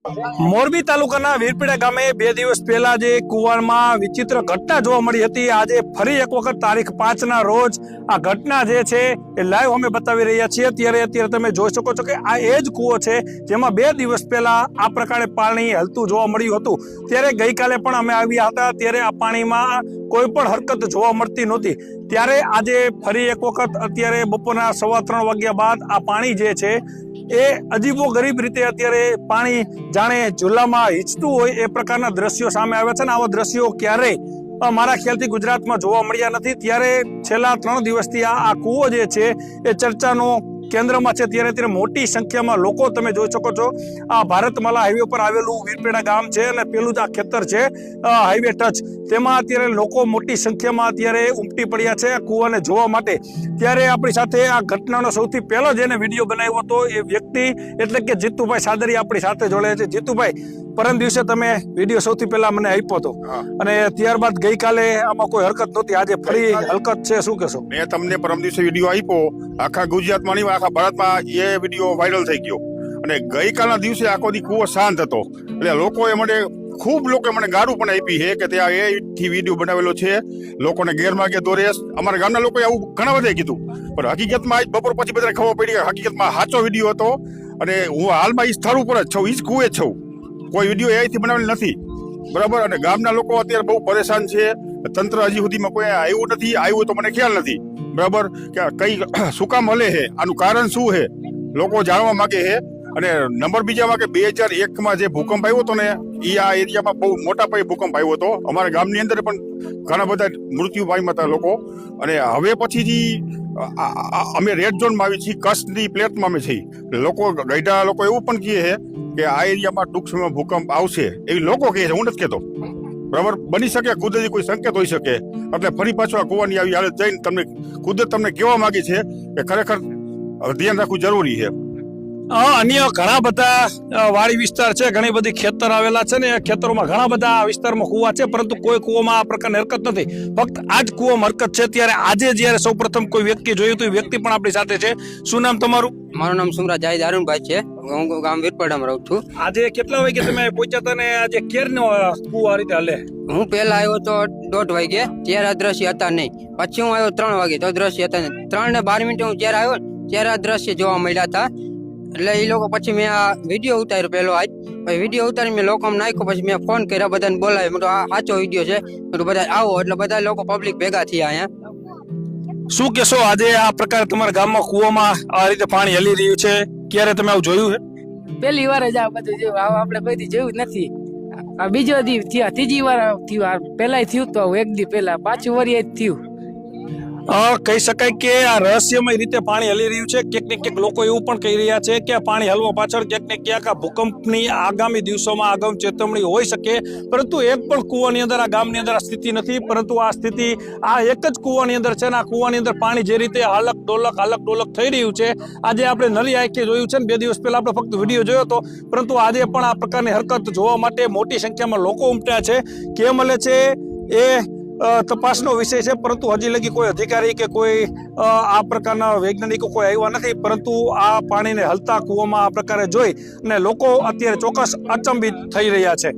મોરબી તાલુકાના વીરપીડા ગામે 2 દિવસ પહેલા જે કુવામાં વિચિત્ર ઘટના જોવા મળી હતી, આજે ફરી એક વખત તારીખ 5ના રોજ આ ઘટના જે છે એ લાઈવ અમે બતાવી રહ્યા છીએ। અત્યારે તમે જોઈ શકો છો કે આ એ જ કૂવો છે જેમાં 2 દિવસ પહેલા આ પ્રકારે પાણી હલતું જોવા મળ્યું હતું। ત્યારે ગઈકાલે પણ અમે આવ્યા હતા, ત્યારે આ પાણીમાં કોઈ પણ હરકત જોવા મળતી નહોતી। ત્યારે આજે ફરી એક વખત અત્યારે બપોરના 3:15 વાગ્યા બાદ આ પાણી જે છે એ અજીબો ગરીબ રીતે અત્યારે પાણી જાણે ઝૂલામાં હિંચતું હોય એ પ્રકારના દ્રશ્યો સામે આવ્યા છે ને આવા દ્રશ્યો ક્યારેય મારા ખ્યાલથી ગુજરાતમાં જોવા મળ્યા નથી। ત્યારે છેલ્લા 3 દિવસથી આ કૂવો જે છે એ ચર્ચાનો કેન્દ્રમાં છે। ત્યારે મોટી સંખ્યામાં લોકો તમે જોઈ શકો છો। આ ભારતમાલા હાઈવે પર આવેલું વીરપીડા ગામ છે અને પેલું જ આ ખેતર છે હાઈવે ટચ, તેમાં અત્યારે લોકો મોટી સંખ્યામાં અત્યારે ઉમટી પડ્યા છે આ કૂવાને જોવા માટે। ત્યારે આપણી સાથે આ ઘટનાનો સૌથી પહેલો જેને વિડીયો બનાવ્યો હતો એ વ્યક્તિ એટલે કે જીતુભાઈ સાદરી આપણી સાથે જોડાયા છે। જીતુભાઈ, પરમ દિવસે તમે વિડીયો સૌથી પહેલા મને આપ્યો હતો અને ત્યારબાદ ગઈકાલે આમાં કોઈ હરકત નહોતી, આજે ફરી હરકત છે, શું કહેશો? મેં તમને પરમ દિવસે વિડીયો આપ્યો, આખા ગુજરાતમાં નહીં આખા ભારતમાં એ વિડીયો વાયરલ થઈ ગયો અને ગઈકાલના દિવસે આખો દી કૂવો શાંત હતો એટલે લોકોએ ખૂબ લોકોએ મને ગાળું પણ આપી છે કે ત્યાં એથી વિડીયો બનાવેલો છે, લોકોને ગેરમાર્ગે દોરે। અમારા ગામના લોકોએ આવું ઘણા બધા કીધું, પણ હકીકતમાં આજ બપોર પછી બધાને ખબર પડી કે હકીકતમાં સાચો વિડીયો હતો અને હું હાલમાં એ સ્થળ ઉપર જ છું, એ જ કૂવે જ છું, કોઈ વિડીયો એથી બનાવેલ નથી, બરાબર। અને ગામના લોકો અત્યારે બહુ પરેશાન છે, તંત્ર હજી સુધીમાં કોઈ આવ્યું નથી, આવ્યું તો મને ખ્યાલ નથી, બરાબર, કે કઈ શું કામ હલે છે, આનું કારણ શું છે, લોકો જાણવા માંગે છે। અને નંબર બીજામાં કે 2001માં જે ભૂકંપ આવ્યો હતો ને એ આ એરિયામાં બહુ મોટા પાયે ભૂકંપ આવ્યો હતો, અમારા ગામની અંદર પણ ઘણા બધા મૃત્યુ પામ્યા હતા લોકો। અને હવે પછીથી અમે રેડ ઝોનમાં આવી છીએ, કચ્છની પ્લેટમાં અમે છીએ। લોકો ગઈઢા લોકો એવું પણ કહે છે કે આ એરિયામાં ટૂંક સમયમાં ભૂકંપ આવશે, એવી લોકો કહે છે, હું નથી કહેતો, બરાબર। બની શકે કુદરતી કોઈ સંકેત હોઈ શકે, એટલે ફરી પાછો આ કૂવાની આવી હાલત જઈને કુદરત તમને કહેવા માંગે છે કે ખરેખર ધ્યાન રાખવું જરૂરી છે। અન્ય ઘણા બધા વાડી વિસ્તાર છે, ઘણી બધી ખેતર આવેલા છે ને એ ખેતરોમાં ઘણા બધા વિસ્તારમાં કૂવા છે, પરંતુ કોઈ કૂવામાં આ પ્રકારની હરકત નથી, ફક્ત આ જ કૂવામાં હરકત છે। ત્યારે આજે જ્યારે સૌપ્રથમ કોઈ વ્યક્તિ જોયું તો એ વ્યક્તિ પણ આપણી સાથે છે। શું નામ તમારું? મારું નામ સુમરા જાહિદ અરુણભાઈ છે, હું ગામ વીરપડામાં રહું છું। આજે કેટલા વાગે તમે પહોંચ્યા હતા ને આજે કેરનો કૂવો આ રીતે હાલે? હું પહેલા આવ્યો તો 1:30 વાગે, ત્યારે આ દ્રશ્ય હતા નહીં, પછી હું આવ્યો 3 વાગે તો દ્રશ્ય હતા નહીં, 3 ને 12 મિનિટે હું જ્યારે આવ્યો ત્યારે આ દ્રશ્ય જોવા મળ્યા હતા। એટલે એ લોકો પછી મેં આ વિડીયો ઉતાર્યો પહેલો આજ, પછી વિડીયો ઉતારી મેં લોકોમાં નાખ્યો, પછી મેં ફોન કર્યા, બધાને બોલાવ્યો, મેં આ સાચો વિડીયો છે, બધા આવો, એટલે બધા લોકો પબ્લિક ભેગા થયા અહીંયા। શું કહેશો, આજે આ પ્રકારે તમારા ગામમાં કૂવામાં આ રીતે પાણી હલી રહ્યું છે, ક્યારે તમે આવું જોયું છે? પહેલી વાર જ આ બધું જોયું, આવું આપણે કોઈથી જોયું જ નથી। આ બીજો દી થયા, ત્રીજી વાર થયું, પહેલા થયું તો એક દી પહેલા, પાછું વરી જ થયું। કહી શકાય કે આ રહસ્યમય રીતે પાણી હલી રહ્યું છે। ક્યાંક ને ક્યાંક લોકો એવું પણ કહી રહ્યા છે કે પાણી હલવા પાછળ ક્યાંક ને ક્યાંક આ ભૂકંપની આગામી દિવસોમાં આગમ ચેતવણી હોઈ શકે, પરંતુ એક પણ કૂવાની અંદર આ ગામની અંદર આ સ્થિતિ નથી, પરંતુ આ સ્થિતિ આ એક જ કૂવાની અંદર છે ને આ કૂવાની અંદર પાણી જે રીતે હાલક ડોલક થઈ રહ્યું છે, આજે આપણે નરી આંખે જોયું છે ને 2 દિવસ પહેલા આપણે ફક્ત વિડીયો જોયો હતો, પરંતુ આજે પણ આ પ્રકારની હરકત જોવા માટે મોટી સંખ્યામાં લોકો ઉમટ્યા છે। કેમ મળે છે એ તપાસનો વિષય છે, પરંતુ હજી લગી કોઈ અધિકારી કે કોઈ આ પ્રકારના વૈજ્ઞાનિકો કોઈ આવ્યા નથી, પરંતુ આ પાણીને હલતા કૂવામાં આ પ્રકારે જોઈ અને લોકો અત્યારે ચોક્કસ અચંબિત થઈ રહ્યા છે।